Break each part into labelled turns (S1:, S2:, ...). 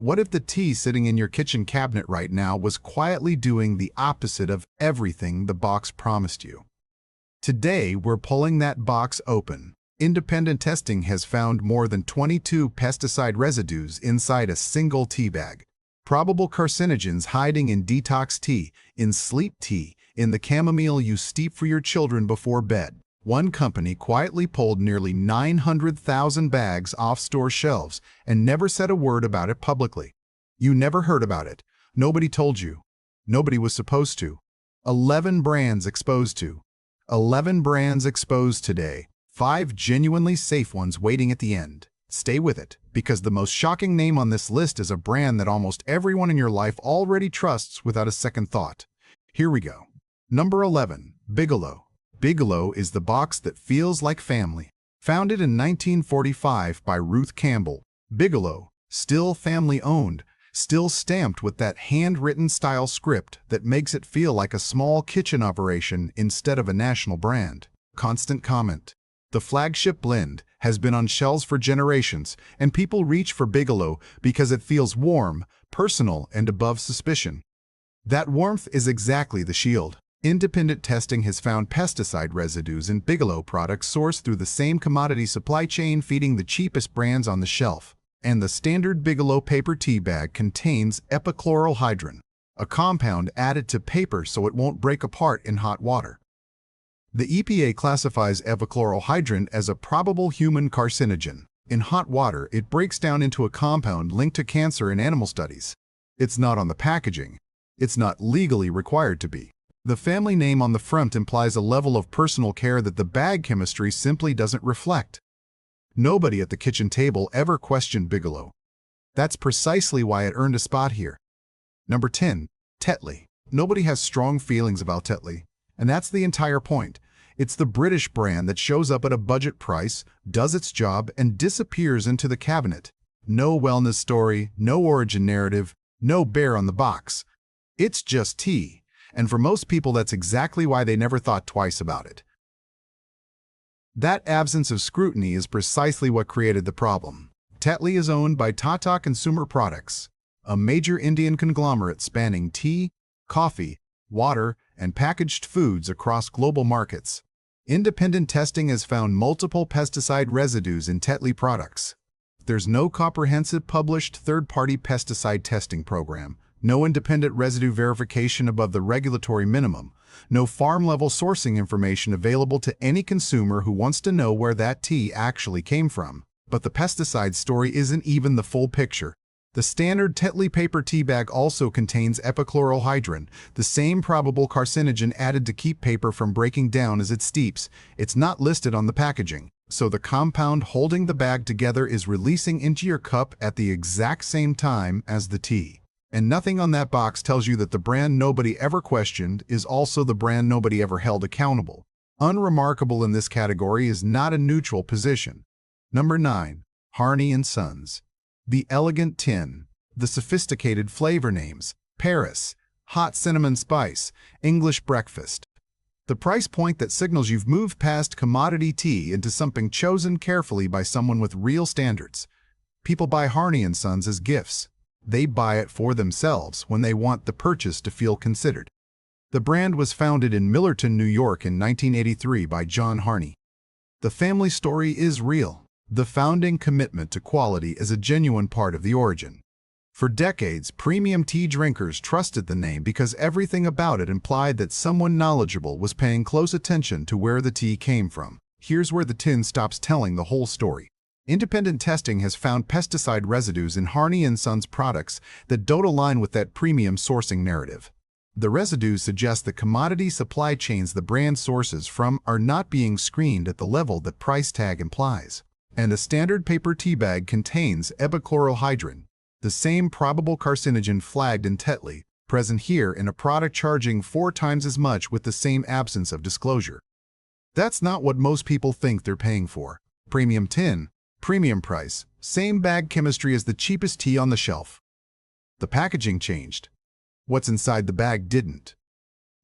S1: What if the tea sitting in your kitchen cabinet right now was quietly doing the opposite of everything the box promised you? Today, we're pulling that box open. Independent testing has found more than 22 pesticide residues inside a single tea bag. Probable carcinogens hiding in detox tea, in sleep tea, in the chamomile you steep for your children before bed. One company quietly pulled nearly 900,000 bags off store shelves and never said a word about it publicly. You never heard about it. Nobody told you. Nobody was supposed to. 11 brands exposed to. 11 brands exposed today. 5 genuinely safe ones waiting at the end. Stay with it, because the most shocking name on this list is a brand that almost everyone in your life already trusts without a second thought. Here we go. Number 11. Bigelow. Bigelow is the box that feels like family. Founded in 1945 by Ruth Campbell, Bigelow, still family-owned, still stamped with that handwritten style script that makes it feel like a small kitchen operation instead of a national brand. Constant comment. The flagship blend has been on shelves for generations, and people reach for Bigelow because it feels warm, personal, and above suspicion. That warmth is exactly the shield. Independent testing has found pesticide residues in Bigelow products sourced through the same commodity supply chain feeding the cheapest brands on the shelf. And the standard Bigelow paper tea bag contains epichlorohydrin, a compound added to paper so it won't break apart in hot water. The EPA classifies epichlorohydrin as a probable human carcinogen. In hot water, it breaks down into a compound linked to cancer in animal studies. It's not on the packaging. It's not legally required to be. The family name on the front implies a level of personal care that the bag chemistry simply doesn't reflect. Nobody at the kitchen table ever questioned Bigelow. That's precisely why it earned a spot here. Number 10. Tetley. Nobody has strong feelings about Tetley. And that's the entire point. It's the British brand that shows up at a budget price, does its job, and disappears into the cabinet. No wellness story, no origin narrative, no bear on the box. It's just tea. And for most people, that's exactly why they never thought twice about it. That absence of scrutiny is precisely what created the problem. Tetley is owned by Tata Consumer Products, a major Indian conglomerate spanning tea, coffee, water, and packaged foods across global markets. Independent testing has found multiple pesticide residues in Tetley products. There's no comprehensive published third-party pesticide testing program, no independent residue verification above the regulatory minimum, no farm-level sourcing information available to any consumer who wants to know where that tea actually came from. But the pesticide story isn't even the full picture. The standard Tetley paper tea bag also contains epichlorohydrin, the same probable carcinogen added to keep paper from breaking down as it steeps. It's not listed on the packaging, so the compound holding the bag together is releasing into your cup at the exact same time as the tea. And nothing on that box tells you that the brand nobody ever questioned is also the brand nobody ever held accountable. Unremarkable in this category is not a neutral position. Number 9. Harney & Sons. The elegant tin, the sophisticated flavor names, Paris, hot cinnamon spice, English breakfast. The price point that signals you've moved past commodity tea into something chosen carefully by someone with real standards. People buy Harney & Sons as gifts. They buy it for themselves when they want the purchase to feel considered. The brand was founded in Millerton, New York in 1983 by John Harney. The family story is real. The founding commitment to quality is a genuine part of the origin. For decades, premium tea drinkers trusted the name because everything about it implied that someone knowledgeable was paying close attention to where the tea came from. Here's where the tin stops telling the whole story. Independent testing has found pesticide residues in Harney & Sons products that don't align with that premium sourcing narrative. The residues suggest that commodity supply chains the brand sources from are not being screened at the level that price tag implies. And a standard paper tea bag contains epichlorohydrin, the same probable carcinogen flagged in Tetley, present here in a product charging 4 times as much with the same absence of disclosure. That's not what most people think they're paying for. Premium tin, premium price, same bag chemistry as the cheapest tea on the shelf. The packaging changed. What's inside the bag didn't.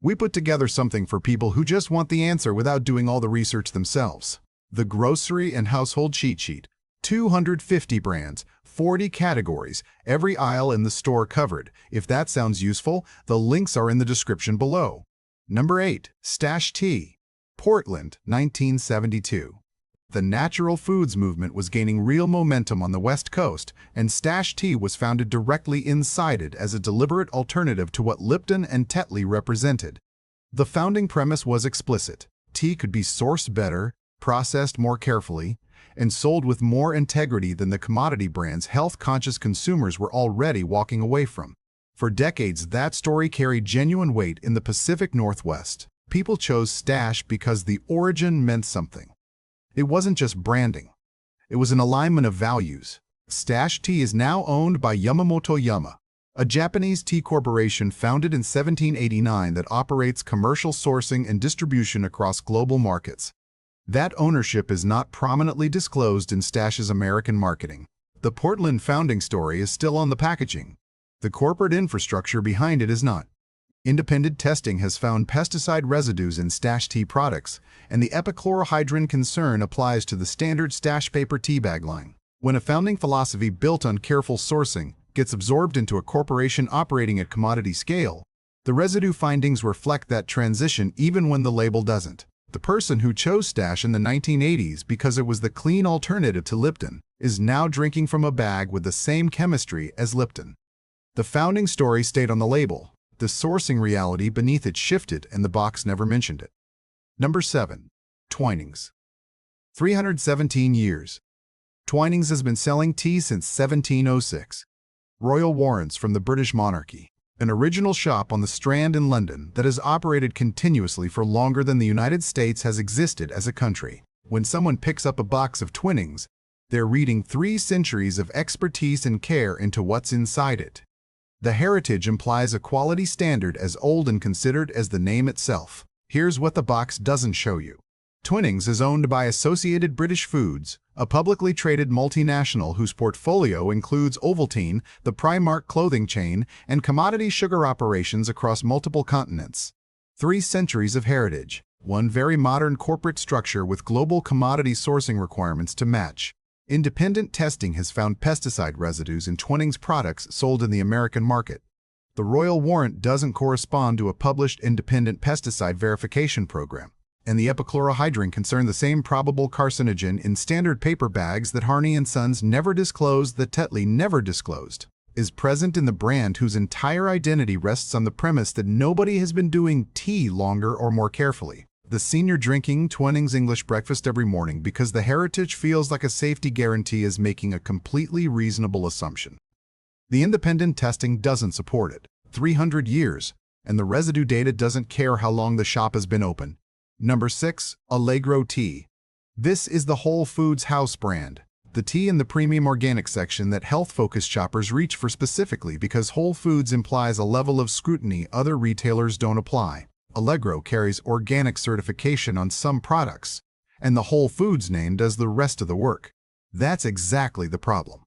S1: We put together something for people who just want the answer without doing all the research themselves. The Grocery and Household Cheat Sheet. 250 brands, 40 categories, every aisle in the store covered. If that sounds useful, the links are in the description below. Number 8. Stash Tea. Portland, 1972. The natural foods movement was gaining real momentum on the West Coast, and Stash Tea was founded directly inside it as a deliberate alternative to what Lipton and Tetley represented. The founding premise was explicit. Tea could be sourced better, processed more carefully, and sold with more integrity than the commodity brands health-conscious consumers were already walking away from. For decades, that story carried genuine weight in the Pacific Northwest. People chose Stash because the origin meant something. It wasn't just branding. It was an alignment of values. Stash Tea is now owned by Yamamoto Yama, a Japanese tea corporation founded in 1789 that operates commercial sourcing and distribution across global markets. That ownership is not prominently disclosed in Stash's American marketing. The Portland founding story is still on the packaging. The corporate infrastructure behind it is not. Independent testing has found pesticide residues in Stash Tea products, and the epichlorohydrin concern applies to the standard Stash paper tea bag line. When a founding philosophy built on careful sourcing gets absorbed into a corporation operating at commodity scale, the residue findings reflect that transition even when the label doesn't. The person who chose Stash in the 1980s because it was the clean alternative to Lipton is now drinking from a bag with the same chemistry as Lipton. The founding story stayed on the label. The sourcing reality beneath it shifted, and the box never mentioned it. Number 7. Twinings. 317 years. Twinings has been selling tea since 1706. Royal Warrants from the British monarchy, an original shop on the Strand in London that has operated continuously for longer than the United States has existed as a country. When someone picks up a box of Twinings, they're reading 3 centuries of expertise and care into what's inside it. The heritage implies a quality standard as old and considered as the name itself. Here's what the box doesn't show you. Twinings is owned by Associated British Foods, a publicly traded multinational whose portfolio includes Ovaltine, the Primark clothing chain, and commodity sugar operations across multiple continents. 3 centuries of heritage, one very modern corporate structure with global commodity sourcing requirements to match. Independent testing has found pesticide residues in Twinings products sold in the American market. The Royal Warrant doesn't correspond to a published independent pesticide verification program, and the epichlorohydrin concern the same probable carcinogen in standard paper bags that Harney & Sons never disclosed, that Tetley never disclosed, is present in the brand whose entire identity rests on the premise that nobody has been doing tea longer or more carefully. The senior drinking Twinings English breakfast every morning because the heritage feels like a safety guarantee is making a completely reasonable assumption. The independent testing doesn't support it. 300 years, and the residue data doesn't care how long the shop has been open. Number 6. Allegro Tea. This is the Whole Foods house brand. The tea in the premium organic section that health-focused shoppers reach for specifically because Whole Foods implies a level of scrutiny other retailers don't apply. Allegro carries organic certification on some products, and the Whole Foods name does the rest of the work. That's exactly the problem.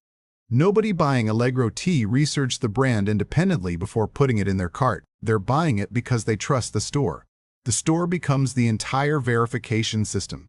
S1: Nobody buying Allegro tea researched the brand independently before putting it in their cart. They're buying it because they trust the store. The store becomes the entire verification system,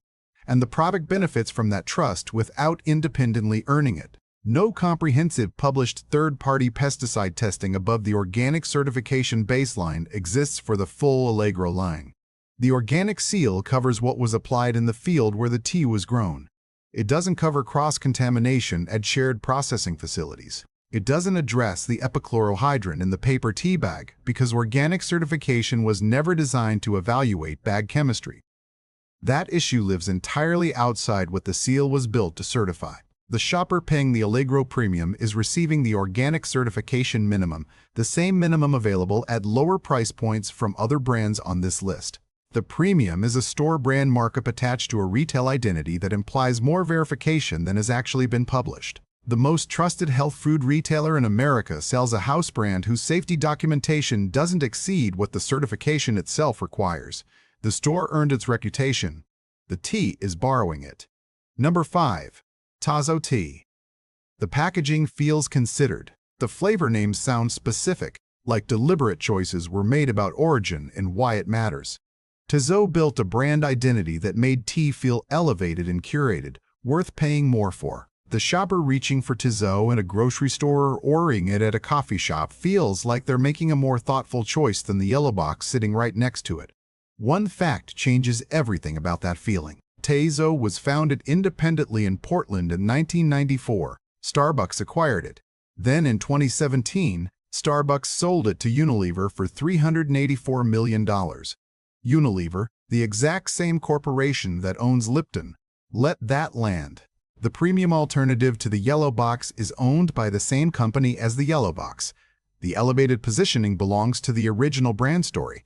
S1: and the product benefits from that trust without independently earning it. No comprehensive published third-party pesticide testing above the organic certification baseline exists for the full Allegro line. The organic seal covers what was applied in the field where the tea was grown. It doesn't cover cross-contamination at shared processing facilities. It doesn't address the epichlorohydrin in the paper tea bag because organic certification was never designed to evaluate bag chemistry. That issue lives entirely outside what the seal was built to certify. The shopper paying the Allegro premium is receiving the organic certification minimum, the same minimum available at lower price points from other brands on this list. The premium is a store brand markup attached to a retail identity that implies more verification than has actually been published. The most trusted health food retailer in America sells a house brand whose safety documentation doesn't exceed what the certification itself requires. The store earned its reputation. The tea is borrowing it. Number 5. Tazo Tea. The packaging feels considered. The flavor names sound specific, like deliberate choices were made about origin and why it matters. Tazo built a brand identity that made tea feel elevated and curated, worth paying more for. The shopper reaching for Tizoe in a grocery store or ordering it at a coffee shop feels like they're making a more thoughtful choice than the yellow box sitting right next to it. One fact changes everything about that feeling. Tizoe was founded independently in Portland in 1994. Starbucks acquired it. Then in 2017, Starbucks sold it to Unilever for $384 million. Unilever, the exact same corporation that owns Lipton, let that land. The premium alternative to the yellow box is owned by the same company as the yellow box. The elevated positioning belongs to the original brand story.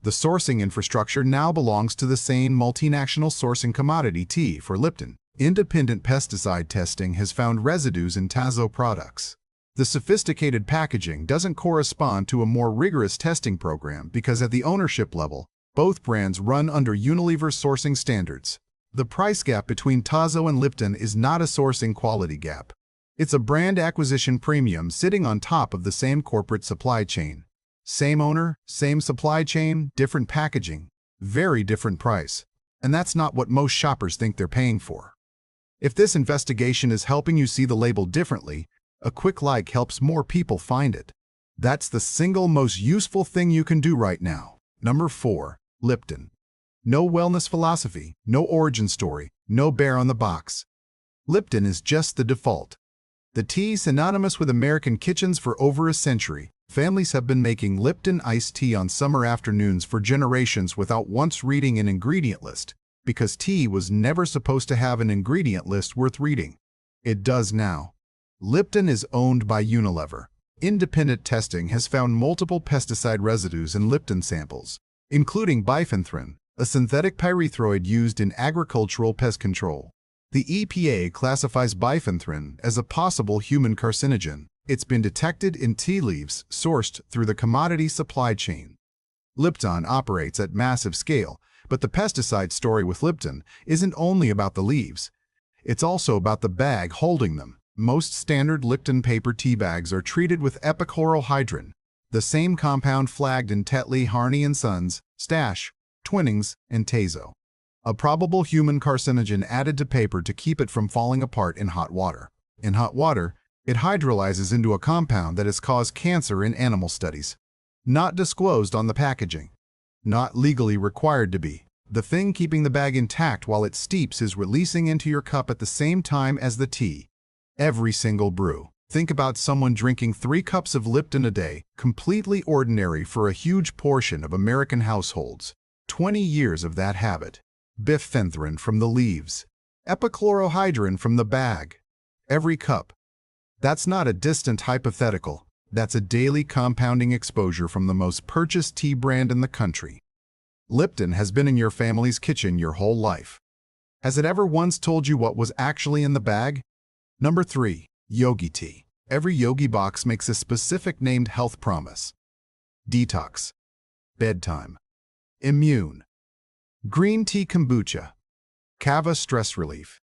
S1: The sourcing infrastructure now belongs to the same multinational sourcing commodity tea for Lipton. Independent pesticide testing has found residues in Tizoe products. The sophisticated packaging doesn't correspond to a more rigorous testing program because at the ownership level, both brands run under Unilever sourcing standards. The price gap between Tizoe and Lipton is not a sourcing quality gap. It's a brand acquisition premium sitting on top of the same corporate supply chain. Same owner, same supply chain, different packaging, very different price. And that's not what most shoppers think they're paying for. If this investigation is helping you see the label differently, a quick like helps more people find it. That's the single most useful thing you can do right now. Number 4. Lipton. No wellness philosophy, no origin story, no bear on the box. Lipton is just the default. The tea synonymous with American kitchens for over a century. Families have been making Lipton iced tea on summer afternoons for generations without once reading an ingredient list, because tea was never supposed to have an ingredient list worth reading. It does now. Lipton is owned by Unilever. Independent testing has found multiple pesticide residues in Lipton samples, including bifenthrin, a synthetic pyrethroid used in agricultural pest control. The EPA classifies bifenthrin as a possible human carcinogen. It's been detected in tea leaves sourced through the commodity supply chain. Lipton operates at massive scale, but the pesticide story with Lipton isn't only about the leaves. It's also about the bag holding them. Most standard Lipton paper tea bags are treated with epichlorohydrin, the same compound flagged in Tetley, Harney & Sons, Stash, Twinings, and Tizoe. A probable human carcinogen added to paper to keep it from falling apart in hot water. In hot water, it hydrolyzes into a compound that has caused cancer in animal studies. Not disclosed on the packaging. Not legally required to be. The thing keeping the bag intact while it steeps is releasing into your cup at the same time as the tea. Every single brew. Think about someone drinking 3 cups of Lipton a day, completely ordinary for a huge portion of American households. 20 years of that habit. Bifenthrin from the leaves. Epichlorohydrin from the bag. Every cup. That's not a distant hypothetical. That's a daily compounding exposure from the most purchased tea brand in the country. Lipton has been in your family's kitchen your whole life. Has it ever once told you what was actually in the bag? Number 3. Yogi tea. Every Yogi box makes a specific named health promise. Detox. Bedtime. Immune. Green tea kombucha. Kava stress relief.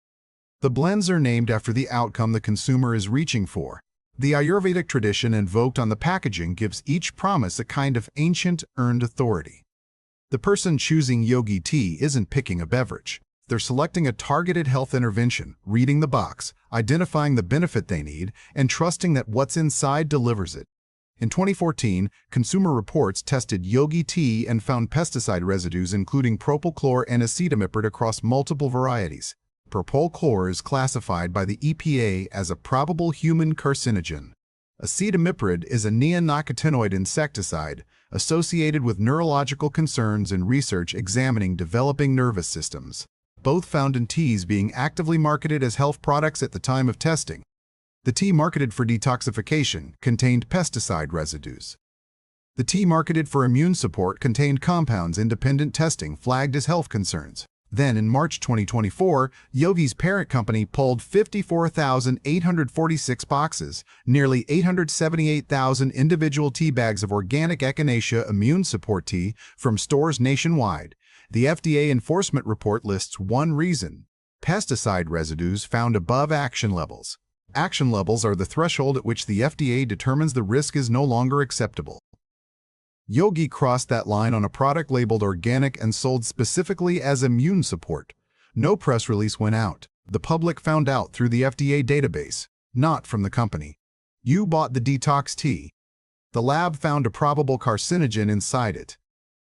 S1: The blends are named after the outcome the consumer is reaching for. The Ayurvedic tradition invoked on the packaging gives each promise a kind of ancient, earned authority. The person choosing Yogi tea isn't picking a beverage. They're selecting a targeted health intervention, reading the box, identifying the benefit they need, and trusting that what's inside delivers it. In 2014, Consumer Reports tested Yogi tea and found pesticide residues including propylchlor and acetamiprid across multiple varieties. Propylchlor is classified by the EPA as a probable human carcinogen. Acetamiprid is a neonicotinoid insecticide associated with neurological concerns in research examining developing nervous systems. Both found in teas being actively marketed as health products at the time of testing. The tea marketed for detoxification contained pesticide residues. The tea marketed for immune support contained compounds independent testing flagged as health concerns. Then, in March 2024, Yogi's parent company pulled 54,846 boxes, nearly 878,000 individual tea bags of organic echinacea immune support tea from stores nationwide. The FDA enforcement report lists one reason: pesticide residues found above action levels. Action levels are the threshold at which the FDA determines the risk is no longer acceptable. Yogi crossed that line on a product labeled organic and sold specifically as immune support. No press release went out. The public found out through the FDA database, not from the company. You bought the detox tea. The lab found a probable carcinogen inside it.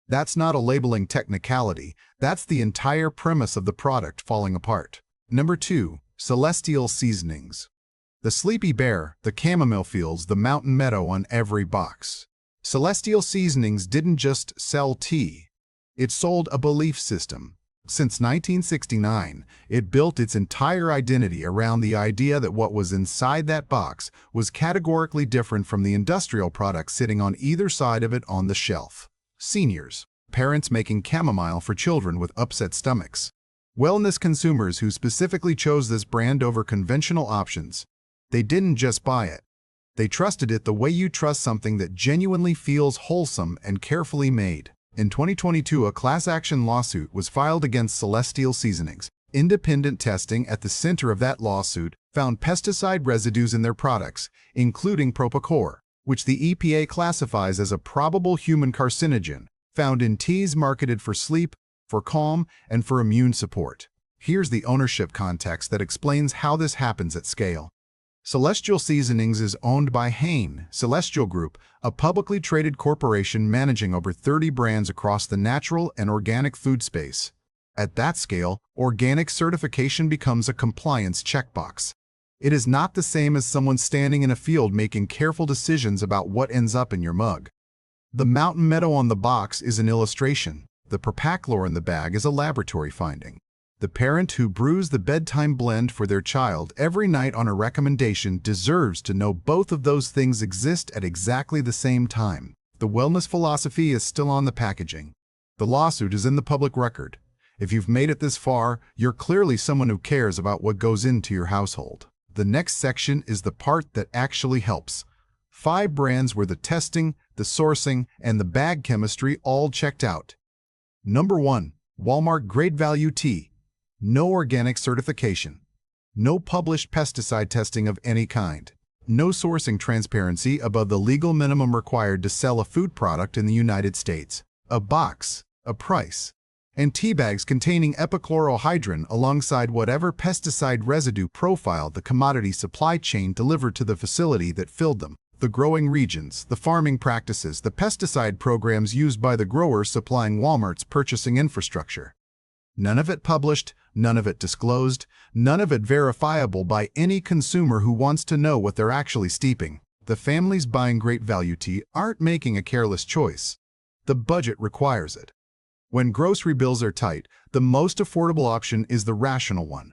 S1: That's not a labeling technicality. That's the entire premise of the product falling apart. Number 2. Celestial seasonings. The sleepy bear, the chamomile fields, the mountain meadow on every box. Celestial Seasonings didn't just sell tea. It sold a belief system. Since 1969, it built its entire identity around the idea that what was inside that box was categorically different from the industrial products sitting on either side of it on the shelf. Seniors, parents making chamomile for children with upset stomachs. Wellness consumers who specifically chose this brand over conventional options. They didn't just buy it. They trusted it the way you trust something that genuinely feels wholesome and carefully made. In 2022, a class action lawsuit was filed against Celestial Seasonings. Independent testing at the center of that lawsuit found pesticide residues in their products, including propofol, which the EPA classifies as a probable human carcinogen, found in teas marketed for sleep, for calm, and for immune support. Here's the ownership context that explains how this happens at scale. Celestial Seasonings is owned by Hain Celestial Group, a publicly traded corporation managing over 30 brands across the natural and organic food space. At that scale, organic certification becomes a compliance checkbox. It is not the same as someone standing in a field making careful decisions about what ends up in your mug. The mountain meadow on the box is an illustration. The propachlor in the bag is a laboratory finding. The parent who brews the bedtime blend for their child every night on a recommendation deserves to know both of those things exist at exactly the same time. The wellness philosophy is still on the packaging. The lawsuit is in the public record. If you've made it this far, you're clearly someone who cares about what goes into your household. The next section is the part that actually helps. 5 brands where the testing, the sourcing, and the bag chemistry all checked out. Number 1. Walmart Great Value Tea. No organic certification. No published pesticide testing of any kind. No sourcing transparency above the legal minimum required to sell a food product in the United States. A box, a price, and tea bags containing epichlorohydrin alongside whatever pesticide residue profile the commodity supply chain delivered to the facility that filled them. The growing regions, the farming practices, the pesticide programs used by the growers supplying Walmart's purchasing infrastructure. None of it published, none of it disclosed, none of it verifiable by any consumer who wants to know what they're actually steeping. The families buying Great Value Tea aren't making a careless choice. The budget requires it. When grocery bills are tight, the most affordable option is the rational one.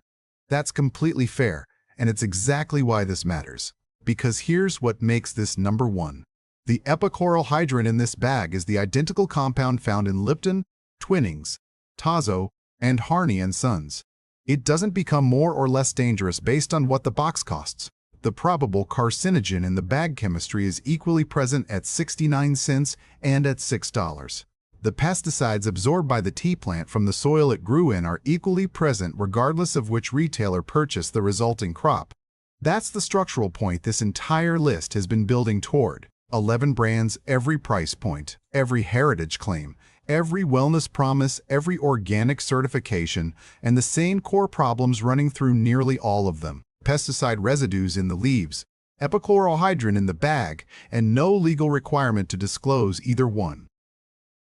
S1: That's completely fair, and it's exactly why this matters. Because here's what makes this number 1. The epichlorohydrin in this bag is the identical compound found in Lipton, Twinings, Tazo, and Harney & Sons. It doesn't become more or less dangerous based on what the box costs. The probable carcinogen in the bag chemistry is equally present at 69 cents and at $6. The pesticides absorbed by the tea plant from the soil it grew in are equally present regardless of which retailer purchased the resulting crop. That's the structural point this entire list has been building toward. 11 brands, every price point, every heritage claim, every wellness promise, every organic certification, and the same core problems running through nearly all of them. Pesticide residues in the leaves, epichlorohydrin in the bag, and no legal requirement to disclose either one.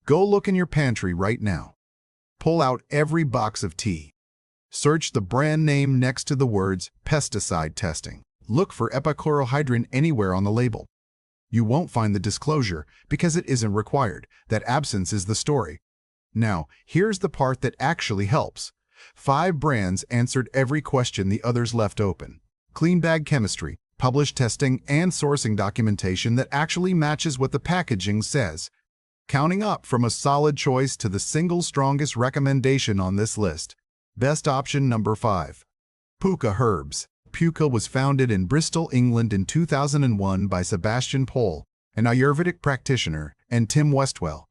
S1: Go look in your pantry right now. Pull out every box of tea. Search the brand name next to the words pesticide testing. Look for epichlorohydrin anywhere on the label. You won't find the disclosure because it isn't required. That absence is the story. Now, here's the part that actually helps. 5 brands answered every question the others left open. Clean bag chemistry, published testing, and sourcing documentation that actually matches what the packaging says. Counting up from a solid choice to the single strongest recommendation on this list. Best option number 5. Puka Herbs. Puka was founded in Bristol, England in 2001 by Sebastian Pohl, an Ayurvedic practitioner, and Tim Westwell.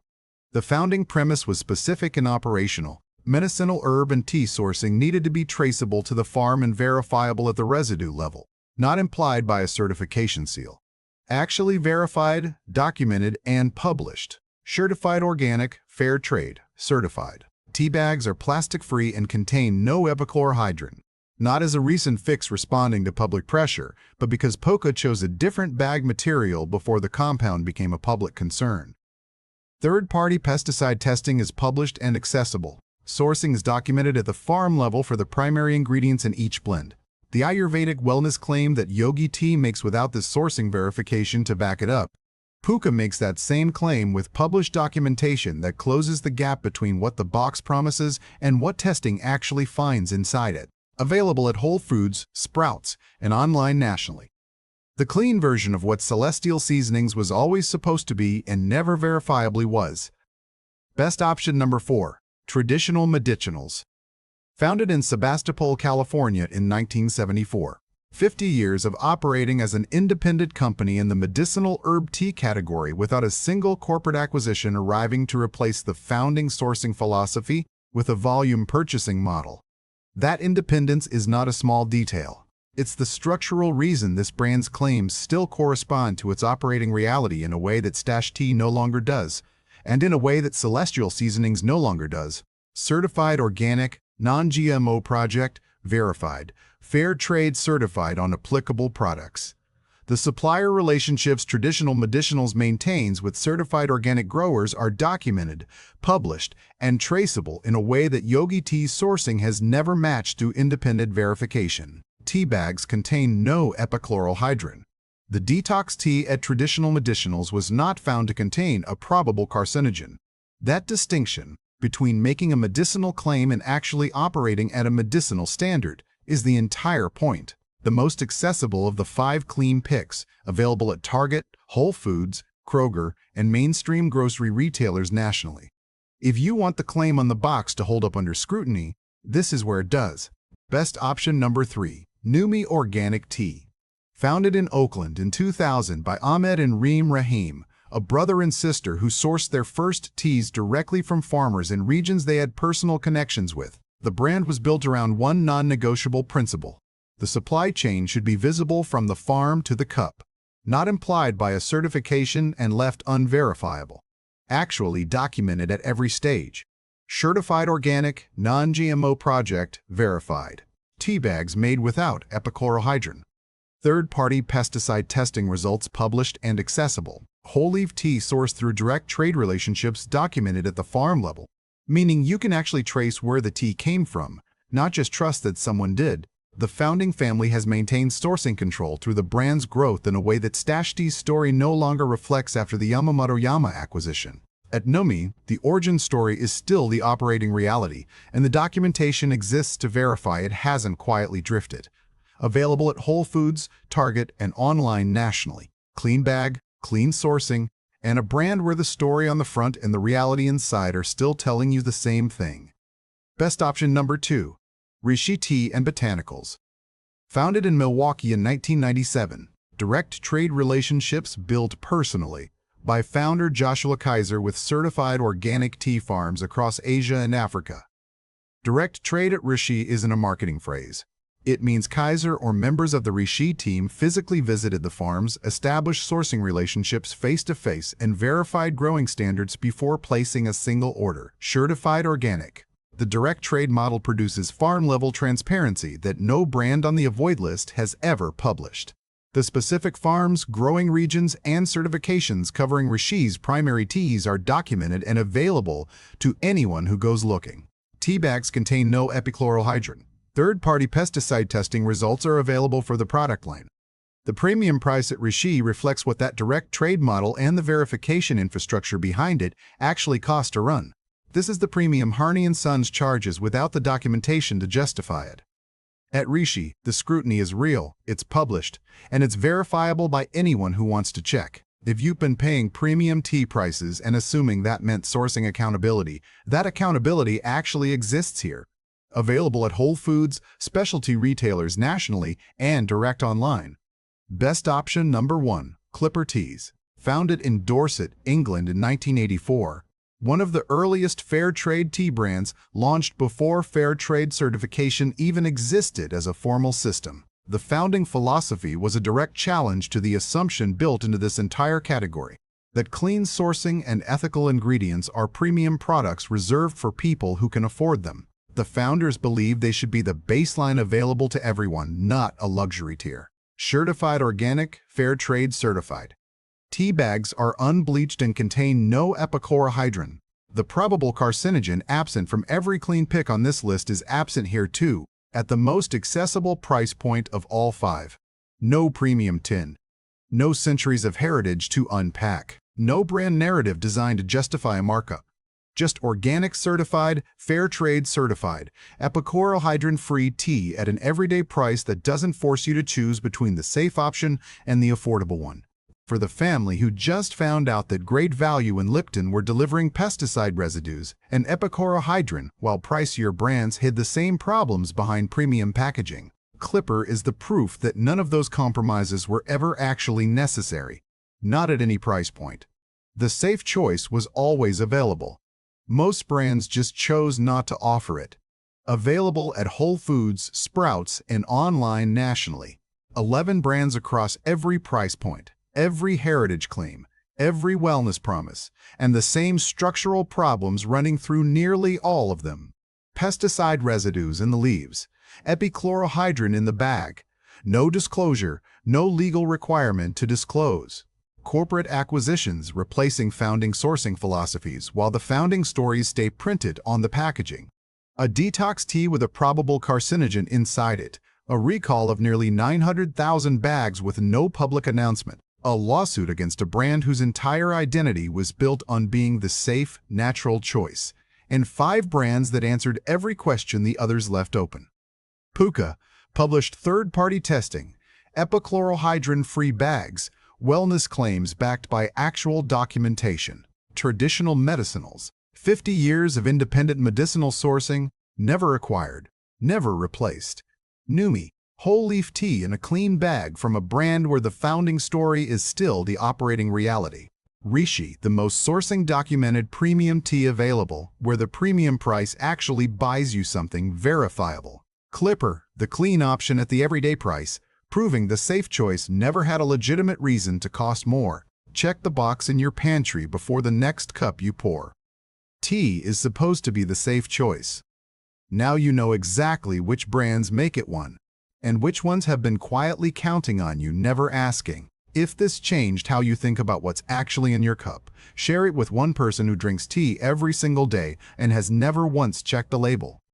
S1: The founding premise was specific and operational. Medicinal herb and tea sourcing needed to be traceable to the farm and verifiable at the residue level, not implied by a certification seal. Actually verified, documented, and published. Certified organic, fair trade, certified. Tea bags are plastic-free and contain no epichlorohydrin. not as a recent fix responding to public pressure, but because Poca chose a different bag material before the compound became a public concern. Third-party pesticide testing is published and accessible. Sourcing is documented at the farm level for the primary ingredients in each blend. The Ayurvedic wellness claim that Yogi tea makes without this sourcing verification to back it up. Puka makes that same claim with published documentation that closes the gap between what the box promises and what testing actually finds inside it. Available at Whole Foods, Sprouts, and online nationally. The clean version of what Celestial Seasonings was always supposed to be and never verifiably was. Best option number 4. Traditional Medicinals. Founded in Sebastopol, California in 1974. 50 years of operating as an independent company in the medicinal herb tea category without a single corporate acquisition arriving to replace the founding sourcing philosophy with a volume purchasing model. That independence is not a small detail. It's the structural reason this brand's claims still correspond to its operating reality in a way that Stash Tea no longer does, and in a way that Celestial Seasonings no longer does. Certified organic, non-GMO project, verified, fair trade certified on applicable products. The supplier relationships Traditional Medicinals maintains with certified organic growers are documented, published, and traceable in a way that Yogi Tea's sourcing has never matched through independent verification. Tea bags contain no epichlorohydrin. The detox tea at Traditional Medicinals was not found to contain a probable carcinogen. That distinction between making a medicinal claim and actually operating at a medicinal standard is the entire point. The most accessible of the 5 clean picks, available at Target, Whole Foods, Kroger, and mainstream grocery retailers nationally. If you want the claim on the box to hold up under scrutiny, this is where it does. Best option number 3. Numi Organic Tea. Founded in Oakland in 2000 by Ahmed and Reem Rahim, a brother and sister who sourced their first teas directly from farmers in regions they had personal connections with. The brand was built around one non-negotiable principle. The supply chain should be visible from the farm to the cup, not implied by a certification and left unverifiable. Actually documented at every stage. Certified organic, non-GMO project, verified. Tea bags made without epichlorohydrin. Third-party pesticide testing results published and accessible. Whole leaf tea sourced through direct trade relationships documented at the farm level, meaning you can actually trace where the tea came from, not just trust that someone did. The founding family has maintained sourcing control through the brand's growth in a way that Stash Tea's story no longer reflects after the Yamamoto acquisition. At Numi, the origin story is still the operating reality, and the documentation exists to verify it hasn't quietly drifted. Available at Whole Foods, Target, and online nationally. Clean bag, clean sourcing, and a brand where the story on the front and the reality inside are still telling you the same thing. Best option number 2. Rishi Tea and Botanicals. Founded in Milwaukee in 1997, direct trade relationships built personally by founder Joshua Kaiser with certified organic tea farms across Asia and Africa. Direct trade at Rishi isn't a marketing phrase. It means Kaiser or members of the Rishi team physically visited the farms, established sourcing relationships face-to-face, and verified growing standards before placing a single order. Certified organic. The direct trade model produces farm-level transparency that no brand on the avoid list has ever published. The specific farms, growing regions, and certifications covering Rishi's primary teas are documented and available to anyone who goes looking. Tea bags contain no epichlorohydrin. Third-party pesticide testing results are available for the product line. The premium price at Rishi reflects what that direct trade model and the verification infrastructure behind it actually cost to run. This is the premium Harney & Sons charges without the documentation to justify it. At Rishi, the scrutiny is real, it's published, and it's verifiable by anyone who wants to check. If you've been paying premium tea prices and assuming that meant sourcing accountability, that accountability actually exists here. Available at Whole Foods, specialty retailers nationally, and direct online. Best option number 1, Clipper Teas. Founded in Dorset, England in 1984. One of the earliest fair trade tea brands, launched before fair trade certification even existed as a formal system. The founding philosophy was a direct challenge to the assumption built into this entire category, that clean sourcing and ethical ingredients are premium products reserved for people who can afford them. The founders believed they should be the baseline available to everyone, not a luxury tier. Certified organic, fair trade certified. Tea bags are unbleached and contain no epichlorohydrin. The probable carcinogen absent from every clean pick on this list is absent here too, at the most accessible price point of all 5. No premium tin. No centuries of heritage to unpack. No brand narrative designed to justify a markup. Just organic certified, fair trade certified, epichlorohydrin-free tea at an everyday price that doesn't force you to choose between the safe option and the affordable one. For the family who just found out that Great Value and Lipton were delivering pesticide residues and epichlorohydrin while pricier brands hid the same problems behind premium packaging, Clipper is the proof that none of those compromises were ever actually necessary, not at any price point. The safe choice was always available. Most brands just chose not to offer it. Available at Whole Foods, Sprouts, and online nationally. 11 brands across every price point, every heritage claim, every wellness promise, and the same structural problems running through nearly all of them. Pesticide residues in the leaves, epichlorohydrin in the bag, no disclosure, no legal requirement to disclose. Corporate acquisitions replacing founding sourcing philosophies while the founding stories stay printed on the packaging. A detox tea with a probable carcinogen inside it. A recall of nearly 900,000 bags with no public announcement. A lawsuit against a brand whose entire identity was built on being the safe, natural choice. And 5 brands that answered every question the others left open. Puka published third-party testing, epichlorohydrin-free bags, wellness claims backed by actual documentation, traditional medicinals, 50 years of independent medicinal sourcing, never acquired, never replaced. Numi, whole leaf tea in a clean bag from a brand where the founding story is still the operating reality. Rishi, the most sourcing documented premium tea available, where the premium price actually buys you something verifiable. Clipper, the clean option at the everyday price, proving the safe choice never had a legitimate reason to cost more. Check the box in your pantry before the next cup you pour. Tea is supposed to be the safe choice. Now you know exactly which brands make it one, and which ones have been quietly counting on you, never asking. If this changed how you think about what's actually in your cup, share it with one person who drinks tea every single day and has never once checked the label.